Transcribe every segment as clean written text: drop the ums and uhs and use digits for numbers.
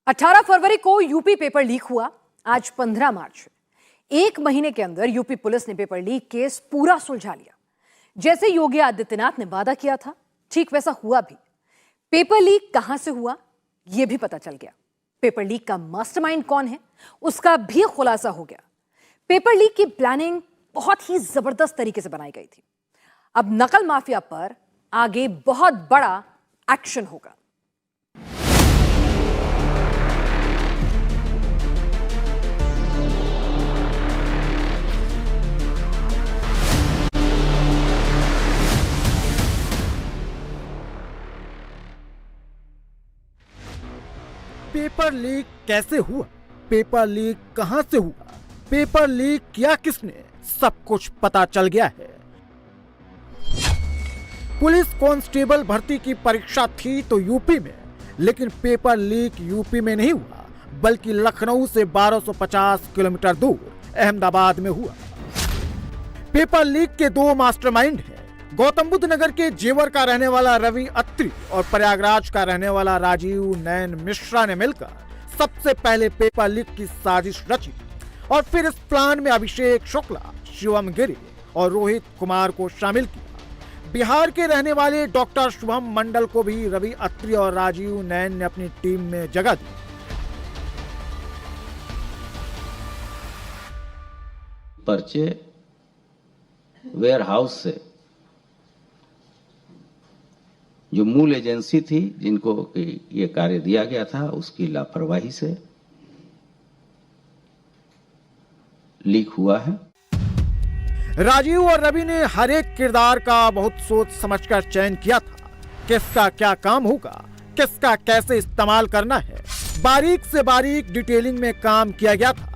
18 फरवरी को UP paper leak हुआ। आज 15 मार्च, एक महीने के अंदर यूपी पुलिस ने पेपर लीक केस पूरा सुलझा लिया। जैसे योगी आदित्यनाथ ने वादा किया था, ठीक वैसा हुआ भी। पेपर लीक कहां से हुआ, यह भी पता चल गया। पेपर लीक का मास्टरमाइंड कौन है, उसका भी खुलासा हो गया। पेपर लीक की प्लानिंग बहुत ही जबरदस्त तरीके से बनाई गई थी। अब नकल माफिया पर आगे बहुत बड़ा एक्शन होगा। पेपर लीक कैसे हुआ, पेपर लीक कहां से हुआ, पेपर लीक किया किसने, सब कुछ पता चल गया है। पुलिस कांस्टेबल भर्ती की परीक्षा थी तो यूपी में, लेकिन पेपर लीक यूपी में नहीं हुआ, बल्कि लखनऊ से 1250 किलोमीटर दूर अहमदाबाद में हुआ। पेपर लीक के दो मास्टरमाइंड हैं। गौतम बुद्ध नगर के जेवर का रहने वाला रवि अत्री और प्रयागराज का रहने वाला राजीव नयन मिश्रा ने मिलकर सबसे पहले पेपर लीक की साजिश रची और फिर इस प्लान में अभिषेक शुक्ला, शिवम गिरी और रोहित कुमार को शामिल किया। बिहार के रहने वाले डॉक्टर शुभम मंडल को भी रवि अत्री और राजीव नयन ने अपनी टीम में जगह दी। पर्चे वेयर हाउस से जो मूल एजेंसी थी जिनको ये कार्य दिया गया था, उसकी लापरवाही से लीक हुआ है। राजीव और रवि ने हर एक किरदार का बहुत सोच समझकर चयन किया था। किसका क्या काम होगा, किसका कैसे इस्तेमाल करना है, बारीक से बारीक डिटेलिंग में काम किया गया था।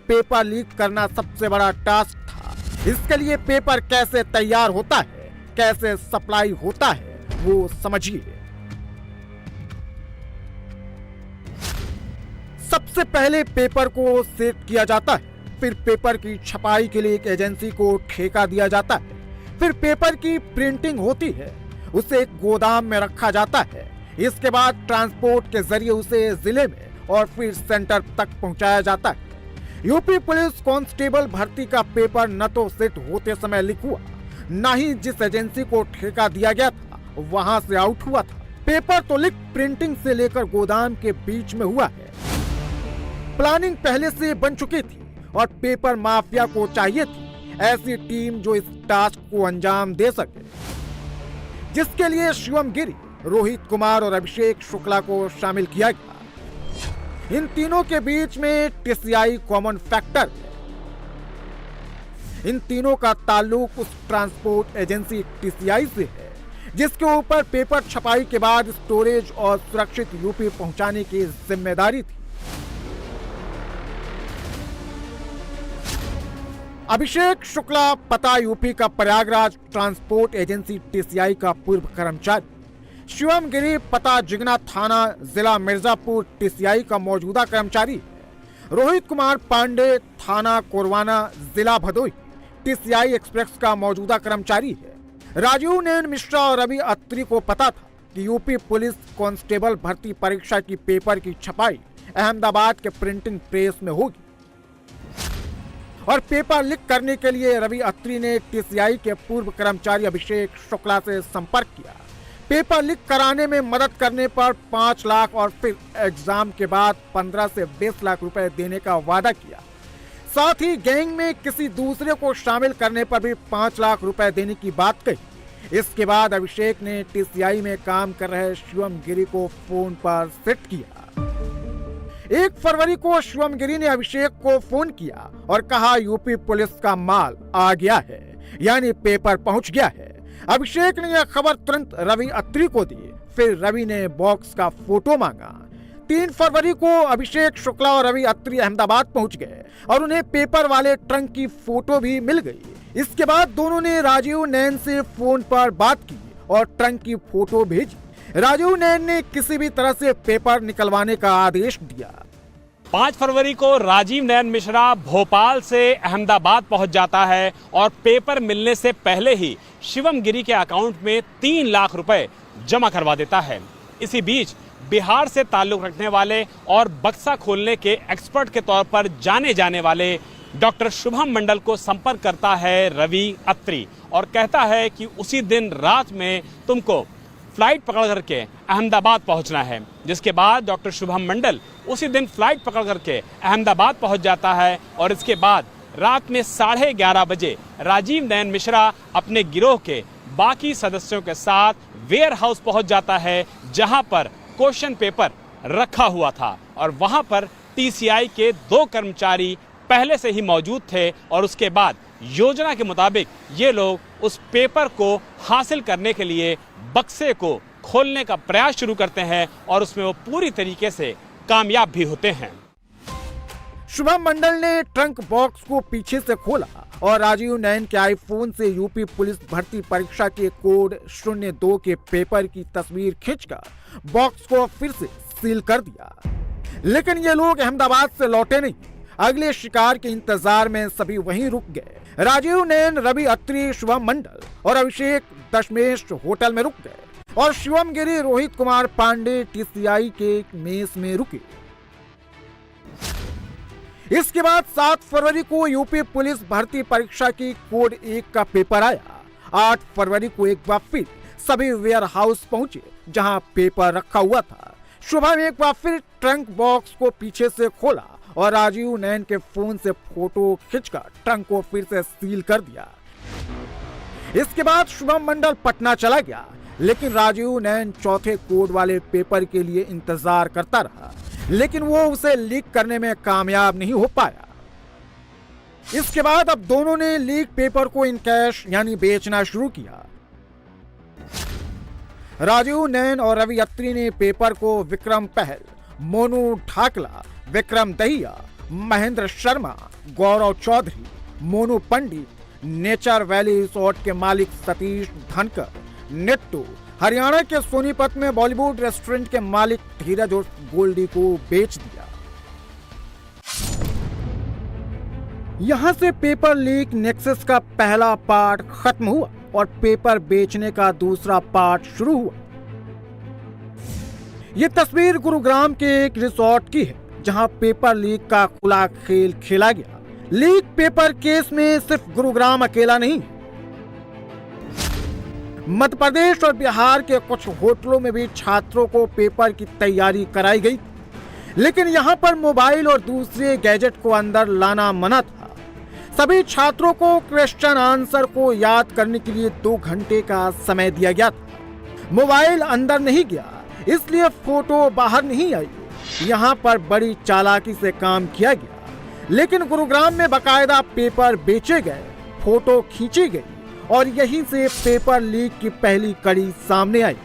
पेपर लीक करना सबसे बड़ा टास्क था। इसके लिए पेपर कैसे तैयार होता है, कैसे सप्लाई होता है, वो समझिए। सबसे पहले पेपर को सेट किया जाता है, फिर पेपर की छपाई के लिए एक एजेंसी को ठेका दिया जाता है, फिर पेपर की प्रिंटिंग होती है, उसे एक गोदाम में रखा जाता है। इसके बाद ट्रांसपोर्ट के जरिए उसे जिले में और फिर सेंटर तक पहुंचाया जाता है। यूपी पुलिस कांस्टेबल भर्ती का पेपर न तो सेट होते समय लीक हुआ, न ही जिस एजेंसी को ठेका दिया गया था वहां से आउट हुआ था। पेपर तो लीक प्रिंटिंग से लेकर गोदाम के बीच में हुआ है। प्लानिंग पहले से बन चुकी थी और पेपर माफिया को चाहिए थी ऐसी टीम जो इस टास्क को अंजाम दे सके, जिसके लिए शिवम गिरी, रोहित कुमार और अभिषेक शुक्ला को शामिल किया गया। इन तीनों के बीच में टीसीआई कॉमन फैक्टर है। इन तीनों का ताल्लुक उस ट्रांसपोर्ट एजेंसी टीसीआई से है जिसके ऊपर पेपर छपाई के बाद स्टोरेज और सुरक्षित यूपी पहुंचाने की जिम्मेदारी थी। अभिषेक शुक्ला पता यूपी का प्रयागराज ट्रांसपोर्ट एजेंसी टीसीआई का पूर्व कर्मचारी। शिवम गिरी पता जिगना थाना जिला मिर्जापुर टीसीआई का मौजूदा कर्मचारी है। रोहित कुमार पांडे थाना कोरवाना जिला भदोही टीसीआई एक्सप्रेस का मौजूदा कर्मचारी है। राजीव नयन मिश्रा और रवि अत्री को पता था कि यूपी पुलिस कांस्टेबल भर्ती परीक्षा की पेपर की छपाई अहमदाबाद के प्रिंटिंग प्रेस में होगी और पेपर लीक करने के लिए रवि अत्री ने टीसीआई के पूर्व कर्मचारी अभिषेक शुक्ला से संपर्क किया। पेपर लीक कराने में मदद करने पर 5 लाख और फिर एग्जाम के बाद 15 से 20 लाख रुपए देने का वादा किया। साथ ही गैंग में किसी दूसरे को शामिल करने पर भी 5 लाख रुपए देने की बात कही। इसके बाद अभिषेक ने टीसीआई में काम कर रहे शिवम गिरी को फोन पर सेट किया। 1 फरवरी को शिवम गिरी ने अभिषेक को फोन किया और कहा यूपी पुलिस का माल आ गया है, यानी पेपर पहुंच गया है। अभिषेक ने यह खबर तुरंत रवि अत्री को दी, फिर रवि ने बॉक्स का फोटो मांगा। 3 फरवरी को अभिषेक शुक्ला और रवि अत्री अहमदाबाद पहुंच गए और उन्हें पेपर वाले ट्रंक की फोटो भी मिल गई। इसके बाद दोनों ने राजीव नयन से फोन पर बात की और ट्रंक की फोटो भेजी। राजीव नयन ने किसी भी तरह से पेपर निकलवाने का आदेश दिया। 5 फरवरी को राजीव नयन मिश्रा भोपाल से अहमदाबाद पहुंच जाता है और पेपर मिलने से पहले ही शिवम गिरी के अकाउंट में 3 लाख रुपए जमा करवा देता है। इसी बीच बिहार से ताल्लुक रखने वाले और बक्सा खोलने के एक्सपर्ट के तौर पर जाने जाने वाले डॉक्टर शुभम मंडल को संपर्क करता है रवि अत्री और कहता है कि उसी दिन रात में तुमको फ्लाइट पकड़ करके अहमदाबाद पहुंचना है। जिसके बाद डॉक्टर शुभम मंडल उसी दिन फ्लाइट पकड़ करके अहमदाबाद पहुंच जाता है और इसके बाद रात में 11:30 बजे राजीव नयन मिश्रा अपने गिरोह के बाकी सदस्यों के साथ वेयर हाउस पहुंच जाता है, जहां पर क्वेश्चन पेपर रखा हुआ था और वहां पर टीसीआई के 2 कर्मचारी पहले से ही मौजूद थे और उसके बाद योजना के मुताबिक ये लोग उस पेपर को हासिल करने के लिए बक्से को खोलने का प्रयास शुरू करते हैं और उसमें वो पूरी तरीके से कामयाब भी होते हैं। शुभम मंडल ने ट्रंक बॉक्स को पीछे से खोला और राजीव नयन के आईफोन से यूपी पुलिस भर्ती परीक्षा के कोड 02 के पेपर की तस्वीर खींचकर बॉक्स को फिर से सील कर दिया। लेकिन ये लोग अहमदाबाद से लौटे नहीं। अगले शिकार के इंतजार में सभी वहीं रुक गए। राजीव नयन, रवि अत्री, शुभम मंडल और अभिषेक दशमेश होटल में रुक गए और शिवम गिरी, रोहित कुमार पांडे टीसीआई के मेस में रुके। इसके बाद 7 फरवरी को यूपी पुलिस भर्ती परीक्षा की कोड 1 का पेपर आया। 8 फरवरी को एक बार फिर सभी वेयर हाउस पहुंचे जहां पेपर रखा हुआ था। शुभम एक बार फिर ट्रंक बॉक्स को पीछे से खोला और राजीव नयन के फोन से फोटो खींचकर ट्रंक को फिर से सील कर दिया। इसके बाद शुभम मंडल पटना चला गया, लेकिन राजीव नयन चौथे कोड वाले पेपर के लिए इंतजार करता रहा, लेकिन वो उसे लीक करने में कामयाब नहीं हो पाया। इसके बाद अब दोनों ने लीक पेपर को इन कैश यानी बेचना शुरू किया। राजीव नयन और रवि अत्री ने पेपर को विक्रम पहल, मोनू ठाकला, विक्रम दहिया, महेंद्र शर्मा, गौरव चौधरी, मोनू पंडित, नेचर वैली रिसोर्ट के मालिक सतीश धनकर, नेट्टू, हरियाणा के सोनीपत में बॉलीवुड रेस्टोरेंट के मालिक धीरज और गोल्डी को बेच दिया। यहां से पेपर लीक नेक्सस का पहला पार्ट खत्म हुआ और पेपर बेचने का दूसरा पार्ट शुरू हुआ। यह तस्वीर गुरुग्राम के एक रिसोर्ट की है, जहां पेपर लीक का खुला खेल खेला गया। लीक पेपर केस में सिर्फ गुरुग्राम अकेला नहीं, मध्य प्रदेश और बिहार के कुछ होटलों में भी छात्रों को पेपर की तैयारी कराई गई, लेकिन यहां पर मोबाइल और दूसरे गैजेट को अंदर लाना मना था। सभी छात्रों को क्वेश्चन आंसर को याद करने के लिए 2 घंटे का समय दिया गया था। मोबाइल अंदर नहीं गया, इसलिए फोटो बाहर नहीं आई। यहाँ पर बड़ी चालाकी से काम किया गया, लेकिन गुरुग्राम में बकायदा पेपर बेचे गए, फोटो खींची गई और यहीं से पेपर लीक की पहली कड़ी सामने आई।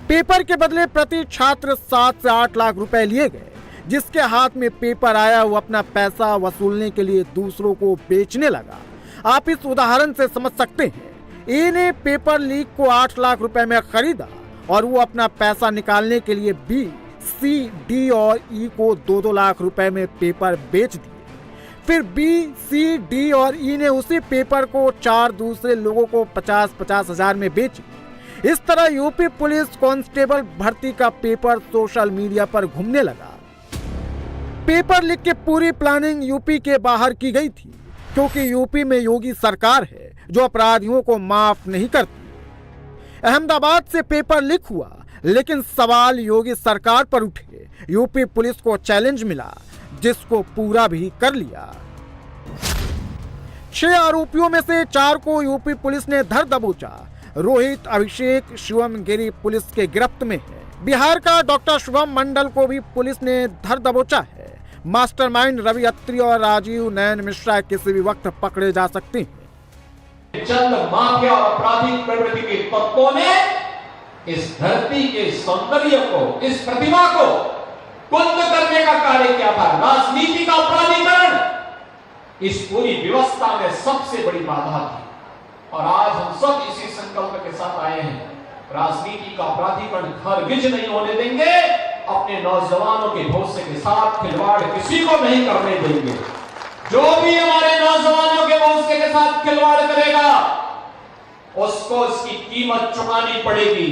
पेपर के बदले प्रति छात्र 7 से 8 लाख रुपए लिए गए। जिसके हाथ में पेपर आया वो अपना पैसा वसूलने के लिए दूसरों को बेचने लगा। आप इस उदाहरण से समझ सकते हैं। ए ने पेपर लीक को 8 लाख रुपए में खरीदा और वो अपना पैसा निकालने के लिए बी, सी, डी और ई को 2-2 लाख रुपए में पेपर बेच दिए। फिर बी, सी, डी और ई ने उसी पेपर को 4 दूसरे लोगों को 50-50 हजार में बेची। इस तरह यूपी पुलिस कांस्टेबल भर्ती का पेपर सोशल मीडिया पर घूमने लगा। पेपर लीक की पूरी प्लानिंग यूपी के बाहर की गई थी, क्योंकि यूपी में योगी सरकार है जो अपराधियों को माफ नहीं करती। अहमदाबाद से पेपर लीक हुआ, लेकिन सवाल योगी सरकार पर उठे। यूपी पुलिस को चैलेंज मिला, जिसको पूरा भी कर लिया। 6 आरोपियों में से 4 को यूपी पुलिस ने धर दबोचा। रोहित, अभिषेक, शिवम गिरी पुलिस के गिरफ्त में है। बिहार का डॉक्टर शुभम मंडल को भी पुलिस ने धर दबोचा है। मास्टरमाइंड रवि अत्री और राजीव नयन मिश्रा किसी भी वक्त पकड़े जा सकते हैं। चंद माफिया और आपराधिक प्रवृत्ति के तत्वों ने इस धरती के सौंदर्य को, इस प्रतिमा को कुंद करने का कार्य किया था। राजनीति का अपराधीकरण इस पूरी व्यवस्था में सबसे बड़ी बाधा थी और आज हम सब इसी संकल्प के साथ आए हैं, राजनीति का अपराधीकरण हरगिज नहीं होने देंगे। अपने नौजवानों के भविष्य के साथ खिलवाड़ किसी को नहीं करने देंगे। जो भी हमारे नौजवानों के भविष्य के साथ खिलवाड़ करेगा उसको इसकी कीमत चुकानी पड़ेगी।